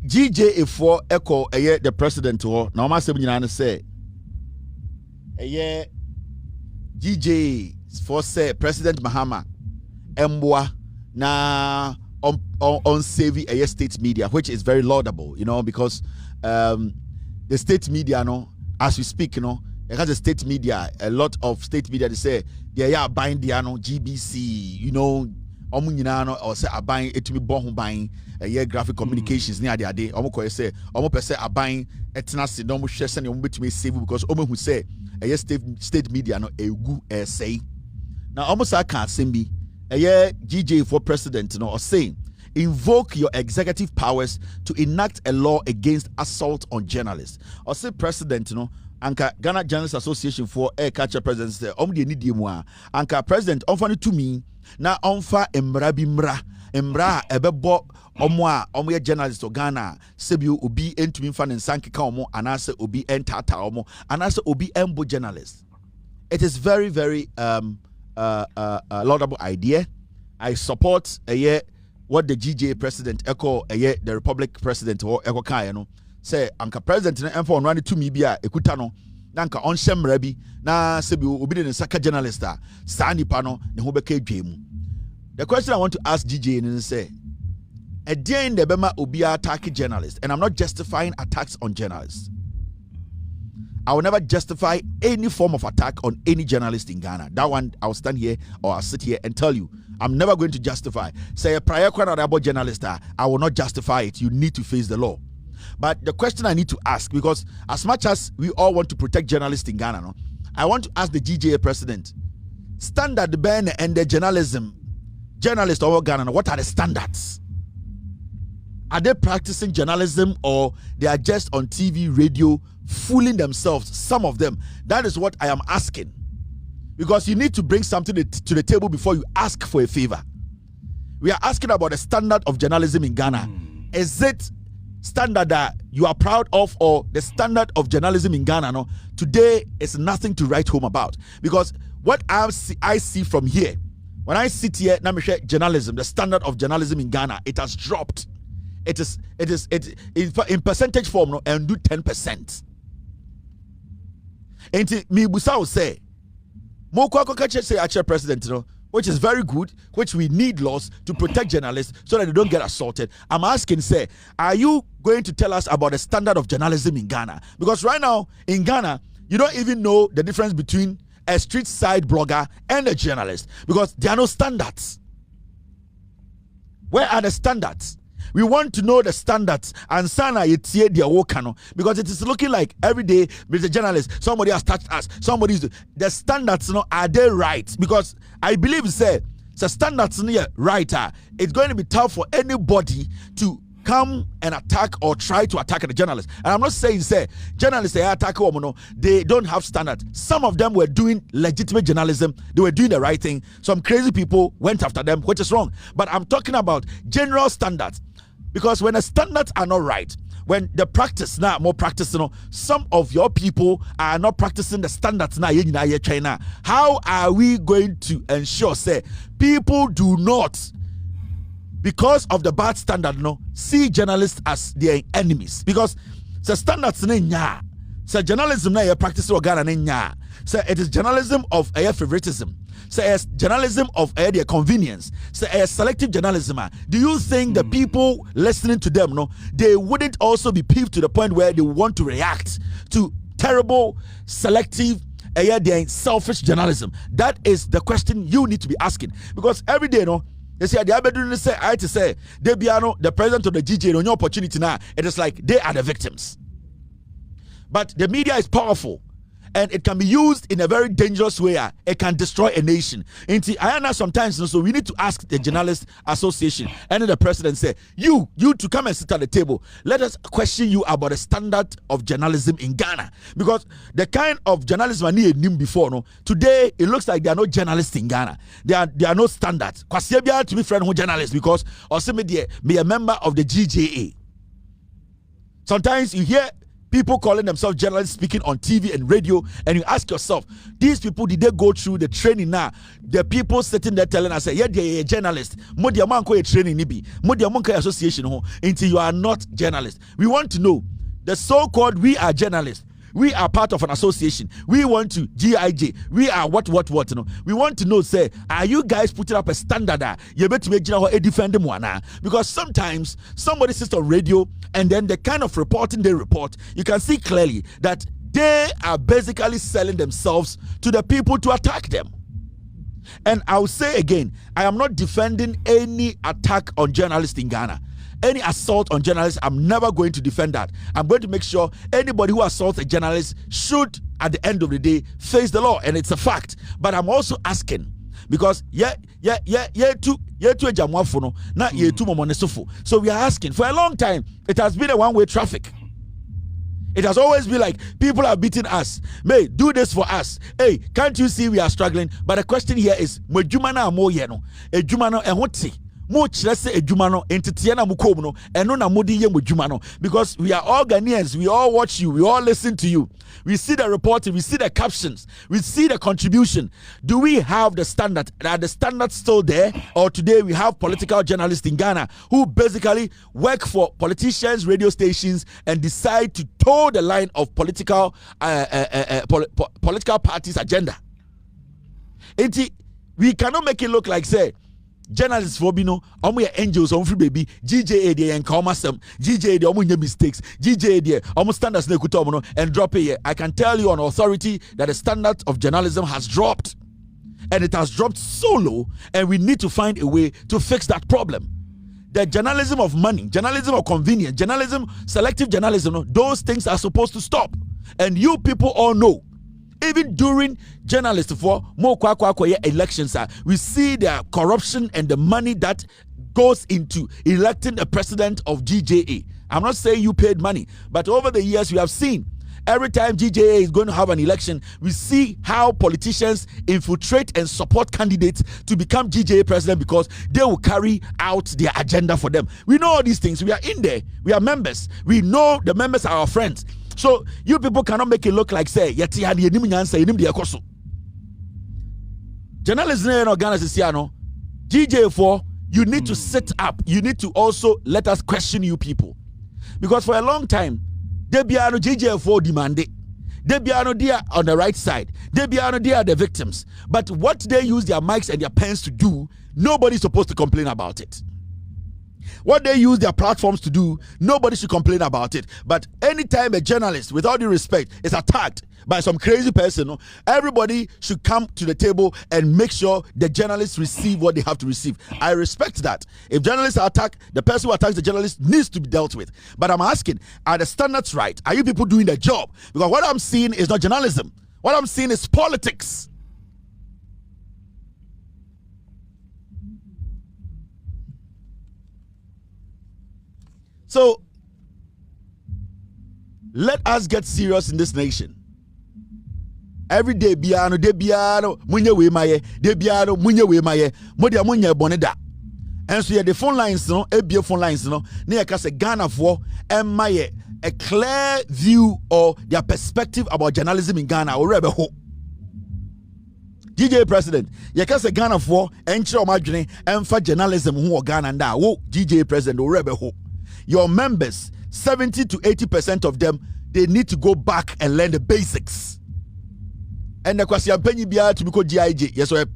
GJA for echo the president or now my say GJA for say President Mahama Mbwa na on savvy state media, which is very laudable, because the state media, as we speak, it has a state media, a lot of state media, they say they are buying the GBC, or say are buying it to be born buying graphic communications near the day. Say are buying etnasi no share send you to me save because who say state media no a good say. Now almost I can't send me GJ for president or saying invoke your executive powers to enact a law against assault on journalists. Or say president anka Ghana Journalists Association for air catcher president say the need anka president onfa to me na onfa emra ebebo omo ye journalist o Ghana sebi obi entumi mfa ne nsankeka omo anase obi entata omo anase obi embo journalist. It is very very laudable idea. I support what the GJA president echo the Republic president or echo kaya say anka president na emfa onwani to me bia ekuta no na anka onhyemra bi na sebi obi de nsaka journalist a saa nipa no ne ho beka dwemu. The question I want to ask GJA is say a day in the bema obi attack journalists, and I'm not justifying attacks on journalists. I will never justify any form of attack on any journalist in Ghana. That one, I'll stand here or I'll sit here and tell you, I'm never going to justify. Say a prior about journalist, I will not justify it. You need to face the law. But the question I need to ask, because as much as we all want to protect journalists in Ghana, I want to ask the GJA president, standard ban and the journalists over Ghana, what are the standards? Are they practicing journalism or they are just on TV, radio, fooling themselves? Some of them. That is what I am asking. Because you need to bring something to the table before you ask for a favor. We are asking about the standard of journalism in Ghana. Is it standard that you are proud of, or the standard of journalism in Ghana today is nothing to write home about? Because what I see from here, when I sit here, journalism, the standard of journalism in Ghana, it has dropped. It is in percentage form and do 10%. And me busa say, Moko say actual president, which is very good, which we need laws to protect journalists so that they don't get assaulted. I'm asking, say, are you going to tell us about the standard of journalism in Ghana? Because right now in Ghana, you don't even know the difference between a street side blogger and a journalist, because there are no standards. Where are the standards? We want to know the standards and sana yetie dia wokano, because it is looking like every day with the journalist somebody has touched us, somebody's the standards are they right? Because I believe say the standards right, it's going to be tough for anybody to come and attack or try to attack the journalists. And I'm not saying say journalists they attack they don't have standards. Some of them were doing legitimate journalism, they were doing the right thing. Some crazy people went after them, which is wrong. But I'm talking about general standards. Because when the standards are not right, when the practice now more practice, some of your people are not practicing the standards now. China, how are we going to ensure say people do not, because of the bad standard, see journalists as their enemies? Because the standards nya, so journalism na practice organa nya, so it is journalism of favoritism. So as journalism of their convenience, so as selective journalism. Do you think the people listening to them, they wouldn't also be peeved to the point where they want to react to terrible, selective, selfish journalism? That is the question you need to be asking. Because every day, they say they are doing say I to say they be the president of the GJA on your opportunity now. It is like they are the victims. But the media is powerful. And it can be used in a very dangerous way. It can destroy a nation. And I know sometimes, so we need to ask the Journalists Association and the president say, you to come and sit at the table. Let us question you about the standard of journalism in Ghana. Because the kind of journalism I knew before, today it looks like there are no journalists in Ghana. There are no standards. Because you have to be friend who journalists, because or me a member of the GJA. Sometimes you hear people calling themselves journalists speaking on TV and radio, and you ask yourself, these people, did they go through the training now? The people sitting there telling us, yeah, they're a journalist. Modi amanko training nibi. Modi amanko association ho. Until you are not journalists. We want to know, the so-called we are journalists. We are part of an association. We want to GIJ. We are what, you know. We want to know, say, are you guys putting up a standard? You better make a defend them one. Because sometimes somebody sits on radio and then the kind of reporting they report, you can see clearly that they are basically selling themselves to the people to attack them. And I'll say again, I am not defending any attack on journalists in Ghana. Any assault on journalists, I'm never going to defend that. I'm going to make sure anybody who assaults a journalist should, at the end of the day, face the law, and it's a fact. But I'm also asking, because so we are asking, for a long time, it has been a one-way traffic. It has always been like, people are beating us. May do this for us. Hey, can't you see we are struggling? But the question here is, because we are all Ghanaians, we all watch you, we all listen to you, we see the reporting, we see the captions, we see the contribution. Do we have the standard? Are the standards still there? Or today we have political journalists in Ghana who basically work for politicians, radio stations, and decide to toe the line of political parties' agenda? We cannot make it look like, say, journalists for Bino, angels on free baby, GJA de and Comasum, GJA de omunya mistakes, GJA de almost standards nekutomono and drop it. I can tell you on authority that the standard of journalism has dropped. And it has dropped so low, and we need to find a way to fix that problem. The journalism of money, journalism of convenience, journalism, selective journalism, those things are supposed to stop. And you people all know, even during journalists for more elections, we see the corruption and the money that goes into electing the president of GJA. I'm not saying you paid money, but over the years we have seen every time GJA is going to have an election, we see how politicians infiltrate and support candidates to become GJA president because they will carry out their agenda for them. We know all these things. We are in there. We are members. We know the members are our friends. So you people cannot make it look like, say, journalism in Ghana is GJ4, you need to sit up. You need to also let us question you people. Because for a long time, Debiano GJ4 demanded. Debiano they are on the right side. Debiano they are the victims. But what they use their mics and their pens to do, nobody's supposed to complain about it. What they use their platforms to do, nobody should complain about it. But anytime a journalist, with all due respect, is attacked by some crazy person, everybody should come to the table and make sure the journalists receive what they have to receive. I respect that. If journalists are attacked, the person who attacks the journalist needs to be dealt with. But I'm asking, are the standards right? Are you people doing their job? Because what I'm seeing is not journalism. What I'm seeing is politics. So, let us get serious in this nation. Every day, biano, munye we maye, de biano, munye we maye, modia munye boneda. And so, the phone lines, no, ebio phone lines, no, near kase Ghana for, and maye, a clear view or their perspective about journalism in Ghana, or rebel ho. GJA president, yakase Ghana for, and show my journey, and for journalism who are Ghana and da, wo, GJA president, or rebel ho. Your members, 70 to 80% of them, they need to go back and learn the basics. And the question penny bia to become GIJ, yes, or a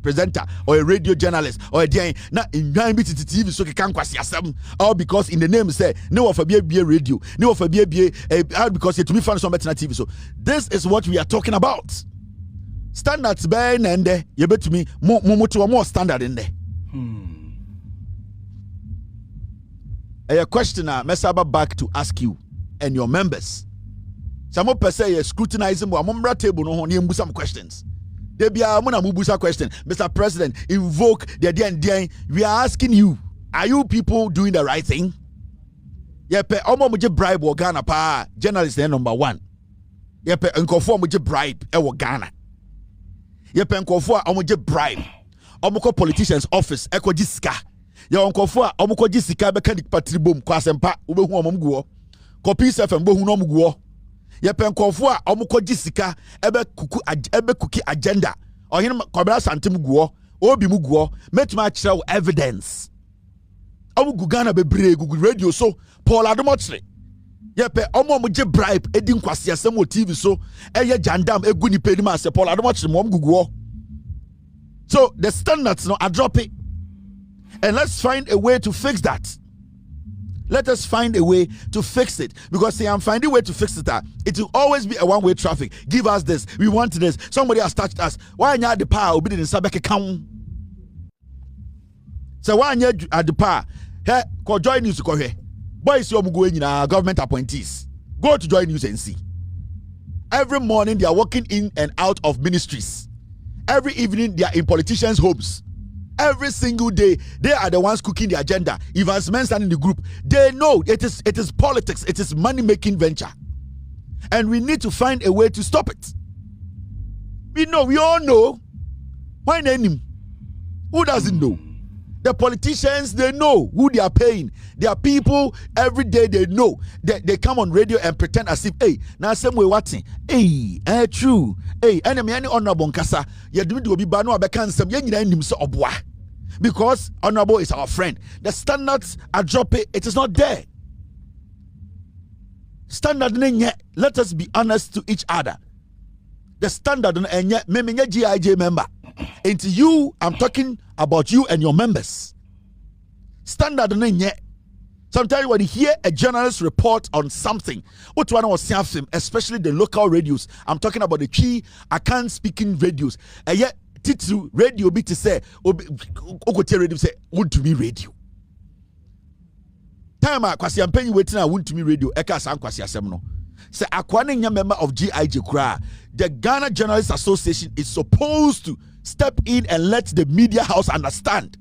presenter or a radio journalist or a day not in TV so can kwasi asem all because in the name say no of a radio, no of a because to me find some better TV. So this is what we are talking about. Standards by and there, you bet to me more standard in there. A question Mesaba back to ask you and your members. Some of say scrutinizing one table no some questions. There be a mubusa question. Mr. President, invoke the day. We are asking you, are you people doing the right thing? Yepe omo muje bribe wo Ghana pa journalist number 1. Yepe nkofo muje bribe e wo Ghana. Yepe nkofo omo je bribe. Omo ko politicians office e ko jiska. Ya onkofo a omukọji sika beka dik patribom kwasempa ubehu omomguo Peace FM bo hu no muguo. Ye penkofo a omukɔgye sika ebe kuki agenda. Ohene Kwabena Santim guo, obi mu guo, metuma kyerɛ evidence. Omugu Ghana bebre gugu radio so Paul Adomotre. Yepe omo je bribe edi nkwase asem o TV so eye jandam egu ni pedi ma se Paul Adomotre mo guguo. So the standards no are dropping. And let's find a way to fix that. Let us find a way to fix it. Because see, I'm finding a way to fix it. It will always be a one-way traffic. Give us this. We want this. Somebody has touched us. Why not the power? Be in Sabek account. So why not at the power? Hey, call Joy News to go here. Boys, you're going in our government appointees. Go to Joy News and see. Every morning they are walking in and out of ministries. Every evening they are in politicians' homes. Every single day, they are the ones cooking the agenda. Evans Mensah in the group, they know it is politics, it is money-making venture. And we need to find a way to stop it. We all know. Why name? Who doesn't know? The politicians, they know who they are paying. Their people, every day they know. They come on radio and pretend as if, hey, now same way watching. Hey, true. Hey, enemy any honorable nkasa. You do be banu abekan some obwa. Because honorable is our friend. The standards are dropping. It is not there. Standard let us be honest to each other. The standard me GJA member. Into you, I'm talking about you and your members. Standard sometimes when you hear a journalist report on something, what one was saying, especially the local radios, I'm talking about the key account speaking radios. And yet, titu radio be to say, okote radio say, want to be radio. Time kwasi am paying waiting I want to be radio. Eka san kwasi asem no. Say akwane nya member of GIJ kra. The Ghana Journalists Association is supposed to step in and let the media house understand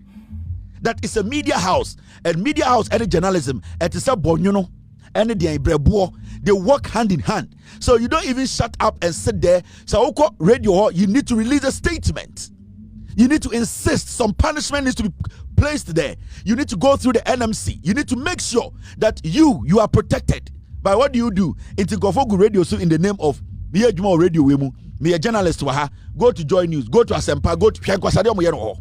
that it's a media house, and media house and journalism it is a bonyono and they work hand in hand. So you don't even shut up and sit there. So radio, you need to release a statement. You need to insist some punishment needs to be placed there. You need to go through the NMC. You need to make sure that you are protected. By what do you do? Into Gofogu Radio, so in the name of me radio wemu, me a journalist waha, go to Joy News, go to Asempa, go to Piankwasade Moyeno.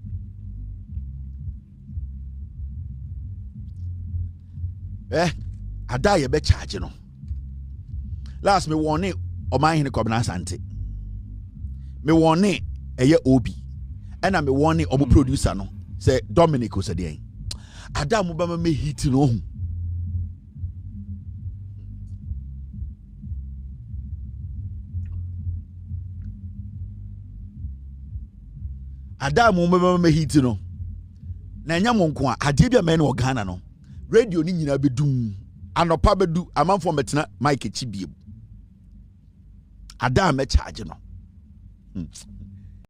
Ada ye be charge no. Last me warning o man hin Kwabena Asante. Me warning eye Obi. And I'm warning obo producer no. Say Dominic o say dey. Ada mo ba me hit no. Ada mo ba me hit no. Na nya mo nko a ade bia me no Ghana no. Radio ni nyina bedum anopa bedu amanfo metena mic chibiem ada me charge no